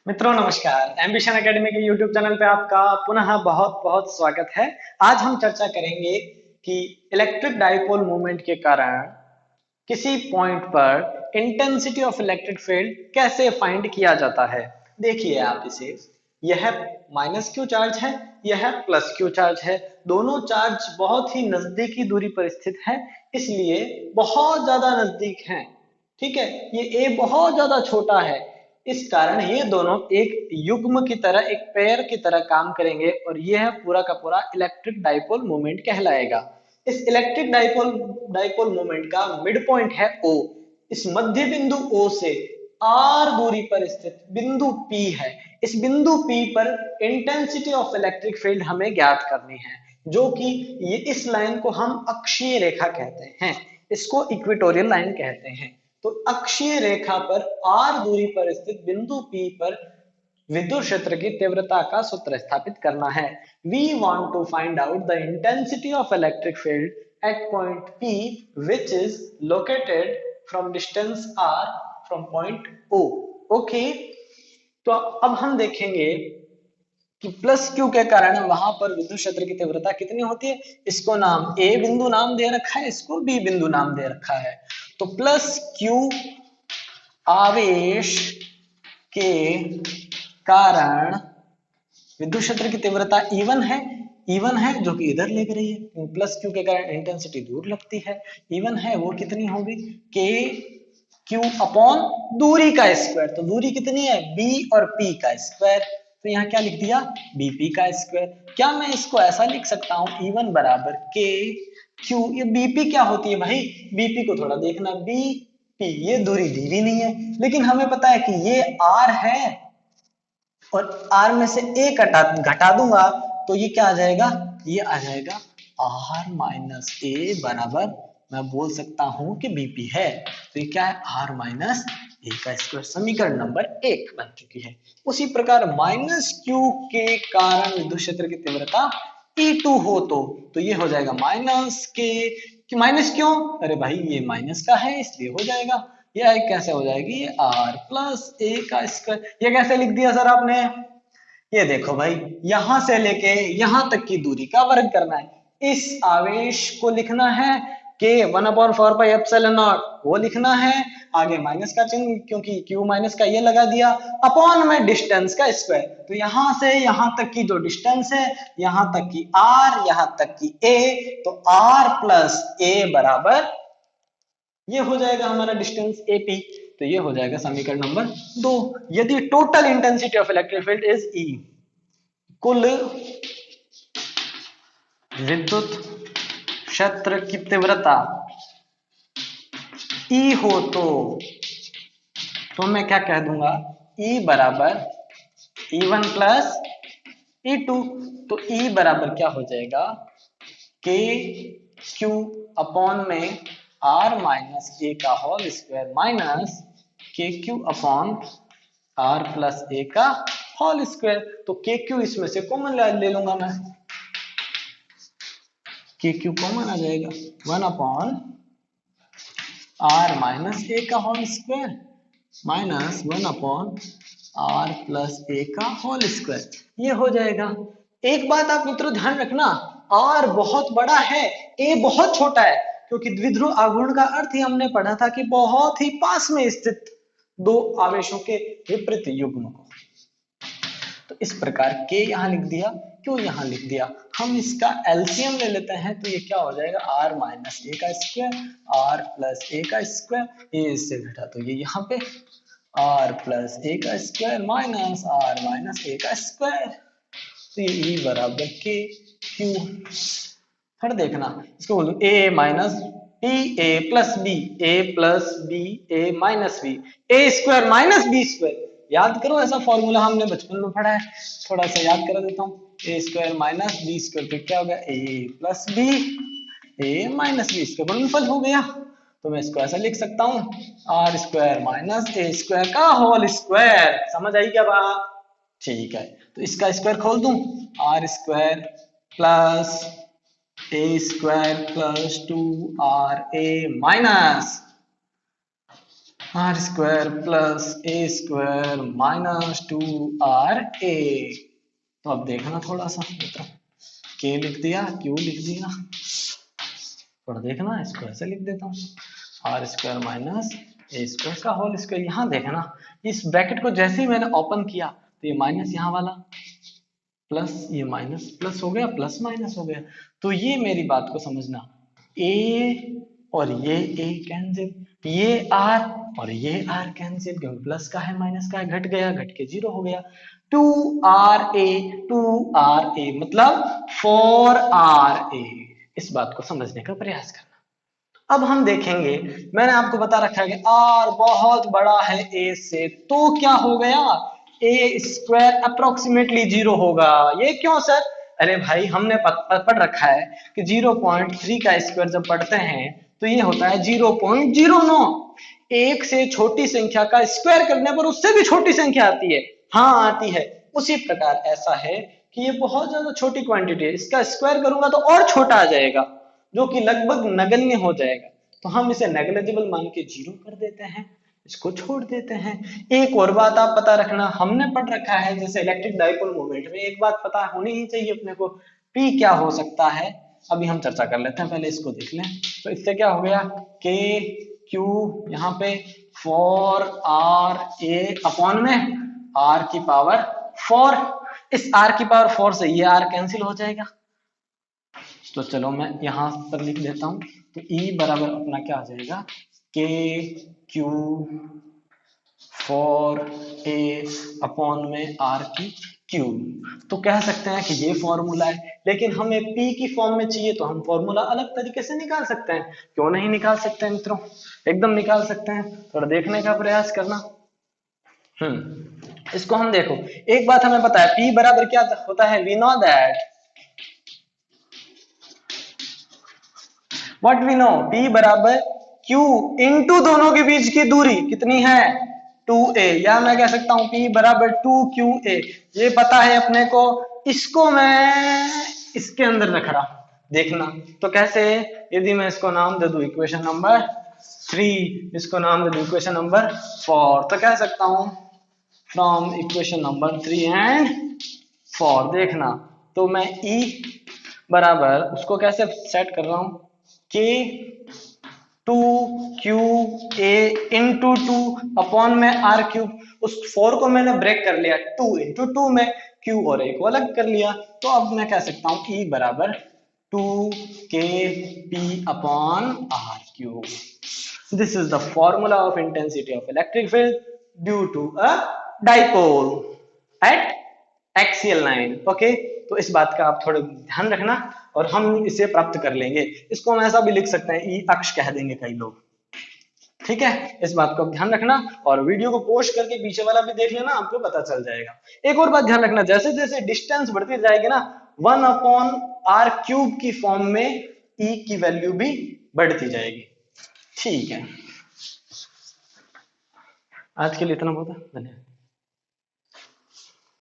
मित्रों नमस्कार। Ambition academy के यूट्यूब चैनल पे आपका पुनः बहुत बहुत स्वागत है। आज हम चर्चा करेंगे कि इलेक्ट्रिक डाइपोल मूवमेंट के कारण किसी पॉइंट पर इंटेंसिटी ऑफ इलेक्ट्रिक फील्ड कैसे फाइंड किया जाता है। देखिए आप इसे, यह माइनस क्यू चार्ज है, यह प्लस क्यू चार्ज है। दोनों चार्ज बहुत ही नजदीकी दूरी पर स्थित है, इसलिए बहुत ज्यादा नजदीक हैं। ठीक है, ये ए बहुत ज्यादा छोटा है, इस कारण ये दोनों एक युग्म की तरह, एक पेयर की तरह काम करेंगे और यह पूरा का पूरा इलेक्ट्रिक डाइपोल मोमेंट कहलाएगा। इस इलेक्ट्रिक डाइपोल डाइपोल मोमेंट का मिड पॉइंट है O। इस मध्य बिंदु O से R दूरी पर स्थित बिंदु P है। इस बिंदु P पर इंटेंसिटी ऑफ इलेक्ट्रिक फील्ड हमें ज्ञात करनी है, जो कि ये इस लाइन को हम अक्षीय रेखा कहते हैं, इसको इक्वेटोरियल लाइन कहते हैं। तो अक्षीय रेखा पर R दूरी पर स्थित बिंदु P पर विद्युत क्षेत्र की तीव्रता का सूत्र स्थापित करना है। We want to find out the intensity of electric field at point P which is located from distance R from point O। Okay, तो अब हम देखेंगे कि प्लस क्यू के कारण वहां पर विद्युत क्षेत्र की तीव्रता कितनी होती है। इसको नाम ए बिंदु नाम दे रखा है, इसको बी बिंदु नाम दे रखा है। तो प्लस क्यू आवेश के कारण विद्युत क्षेत्र की तीव्रता E1 है, E1 है जो कि इधर लेकर रही है, प्लस क्यू के कारण इंटेंसिटी दूर लगती है। E1 है वो कितनी होगी, के क्यू अपॉन दूरी का स्क्वायर। तो दूरी कितनी है, बी और पी का स्क्वायर। तो यहाँ क्या लिख दिया, बीपी का स्क्वायर। क्या मैं इसको ऐसा लिख सकता हूँ, E1 बराबर के क्यू, ये बीपी क्या होती है भाई, बीपी को थोड़ा देखना, बीपी ये दूरी दी भी नहीं है, लेकिन हमें पता है कि ये आर है और आर में से ए घटा दूंगा तो ये क्या आ जाएगा, ये आ जाएगा आर माइनस ए बराबर, मैं बोल सकता हूं कि बीपी है। तो ये क्या है, आर माइनस ए का स्क्वायर। समीकरण नंबर 1 बन चुकी है। उसी प्रकार माइनस क्यू के कारण विद्युत क्षेत्र की तीव्रता E2 हो तो ये हो जाएगा माइनस के, कि माइनस क्यों, अरे भाई ये माइनस का है इसलिए हो जाएगा। यह कैसे हो जाएगी, ये आर प्लस ए का स्क्वायर। ये कैसे लिख दिया सर आपने, ये देखो भाई, यहां से लेके यहां तक की दूरी का वर्ग करना है। इस आवेश को लिखना है के 1/4 पाई एप्सिलॉन नॉट, वो लिखना है। आगे माइनस का चिन्ह, क्योंकि क्यू माइनस का ये लगा दिया, अपॉन में डिस्टेंस का स्क्वायर। तो यहां से यहां तक की जो डिस्टेंस है, यहां तक की आर, यहां तक की ए, तो आर प्लस ए बराबर ये हो जाएगा हमारा डिस्टेंस एपी। तो ये हो जाएगा समीकरण नंबर 2। यदि total intensity of electric field is E, कुल विद्युत क्षेत्र की तीव्रता ई हो तो मैं क्या कह दूंगा, ई बराबर E1 प्लस E2। तो ई बराबर क्या हो जाएगा, के क्यू अपॉन में आर माइनस ए का होल स्क्वायर माइनस के Q upon are plus A का होल स्क्वायर। तो के क्यू इसमें से कॉमन ले लूंगा मैं, के क्यू कॉमन आ जाएगा, 1/r माइनस ए का whole square minus 1/r plus A का होल स्क्वायर। ये हो जाएगा। एक बात आप मित्रों ध्यान रखना, r बहुत बड़ा है, a बहुत छोटा है, क्योंकि द्विध्रुव आघूर्ण का अर्थ ही हमने पढ़ा था कि बहुत ही पास में स्थित दो आवेशों के विपरीत युग्म को। तो इस प्रकार के यहाँ लिख दिया, क्यों यहाँ लिख दिया, हम इसका एलसीएम ले लेते हैं। तो ये क्या हो जाएगा, आर माइनस ए का स्क्वायर आर प्लस ए का स्क्वायर, ये इससे घटा तो ये यहाँ पे आर प्लस ए का square minus are minus A का स्क्वायर। तो ये ई बराबर के क्यू। फिर देखना, इसको बोलो ए माइनस बी ए प्लस बी, ए प्लस बी ए माइनस बी, ए स्क्वायर माइनस बी स्क्वायर। याद करो, ऐसा फॉर्मूला हमने बचपन में पढ़ा है, थोड़ा सा याद करा देता हूँ। ए स्क्वायर माइनस बी स्क्वायर, फिर क्या हो गया, ए प्लस बी ए माइनस बी, इसका गुणनफल हो गया। तो मैं इसको ऐसा लिख सकता हूँ, R square minus A square का होल स्क्वायर। समझ आई क्या बात, ठीक है। तो इसका स्क्वायर खोल दूं, R square plus A square plus 2 R A minus R square plus A square minus 2RA। तो अब देखना थोड़ा सा, के लिख दिया, क्यू लिख दिया, थोड़ा देखना, इसको ऐसे लिख देता हूँ, R square minus A square का होल स्क्वायर। यहाँ देखना, इस ब्रैकेट को जैसे ही मैंने ओपन किया तो ये माइनस यहाँ वाला प्लस, ये माइनस प्लस हो गया, प्लस माइनस हो गया। तो ये मेरी बात को समझना, ए और ये ए कैंसिल, ये आर और ये आर कैंसिल, क्योंकि प्लस का है माइनस का है, घट गया, घट के जीरो हो गया। 2RA 2RA मतलब 4RA। इस बात को समझने का प्रयास करना। अब हम देखेंगे, मैंने आपको बता रखा है कि आर बहुत बड़ा है ए से, तो क्या हो गया, ए स्क्वायर अप्रोक्सीमेटली जीरो होगा। ये क्यों सर? अरे भाई हमने पढ़ रखा है कि 0.3 का स्क्वायर जब पढ़ते हैं तो ये होता है 0.09। एक से छोटी संख्या का स्क्वायर करने पर उससे भी छोटी संख्या आती है, हाँ आती है। उसी प्रकार ऐसा है कि ये बहुत ज्यादा छोटी क्वांटिटी है, इसका स्क्वायर करूंगा तो और छोटा आ जाएगा, जो कि लगभग नगण्य हो जाएगा। तो हम इसे नेग्लिजिबल मान के जीरो कर देते हैं, इसको छोड़ देते हैं। एक और बात आप पता रखना, हमने पढ़ रखा है जैसे इलेक्ट्रिक डाइपोल मोमेंट में एक बात पता होनी ही चाहिए अपने को, पी क्या हो सकता है। अभी हम चर्चा कर लेते हैं, पहले इसको देख लें। तो इससे क्या हो गया, के क्यू यहाँ पे 4RA अपॉन में आर की पावर 4। इस आर की पावर 4 से ये आर कैंसिल हो जाएगा। तो चलो मैं यहां पर लिख देता हूं, तो E बराबर अपना क्या आ जाएगा, के क्यू 4A अपॉन में आर की क्यूब। तो कह सकते हैं कि ये फॉर्मूला है, लेकिन हमें P की फॉर्म में चाहिए तो हम फॉर्मूला अलग तरीके से निकाल सकते हैं। क्यों नहीं निकाल सकते हैं मित्रों, एकदम निकाल सकते हैं, थोड़ा देखने का प्रयास करना। इसको हम देखो, एक बात हमें पता है, P बराबर क्या होता है, we know that, what we know, P बराबर Q इंटू दोनों के बीच की दूरी कितनी है, 2A, या मैं कह सकता हूं P बराबर 2QA। ये पता है अपने को, इसको मैं इसके अंदर रख रहा हूं, देखना। तो कैसे, यदि मैं इसको नाम दे दूं इक्वेशन नंबर 3, इसको नाम दे दूं इक्वेशन नंबर 4, तो कह सकता हूं फ्रॉम इक्वेशन नंबर 3 एंड 4, देखना। तो मैं E बराबर उसको कैसे सेट कर रहा हूं, के 2QA इंटू 2 अपॉन में आर क्यूब। उस 4 को मैंने ब्रेक कर लिया 2 इंटू 2 में, Q और A को अलग कर लिया। तो अब मैं कह सकता हूं E बराबर 2KP upon R cube. This is the formula of intensity of electric field due to a dipole at axial line. Okay, तो इस बात का आप थोड़ा ध्यान रखना और हम इसे प्राप्त कर लेंगे। इसको हम ऐसा भी लिख सकते हैं, ई अक्ष कह देंगे कई लोग, ठीक है। इस बात को ध्यान रखना और वीडियो को पोस्ट करके पीछे वाला भी देख लेना, आपको पता चल जाएगा। एक और बात ध्यान रखना, जैसे जैसे डिस्टेंस बढ़ती जाएगी ना, 1 अपॉन आर क्यूब की फॉर्म में ई की वैल्यू भी बढ़ती जाएगी। ठीक है, आज के लिए इतना बहुत है, धन्यवाद।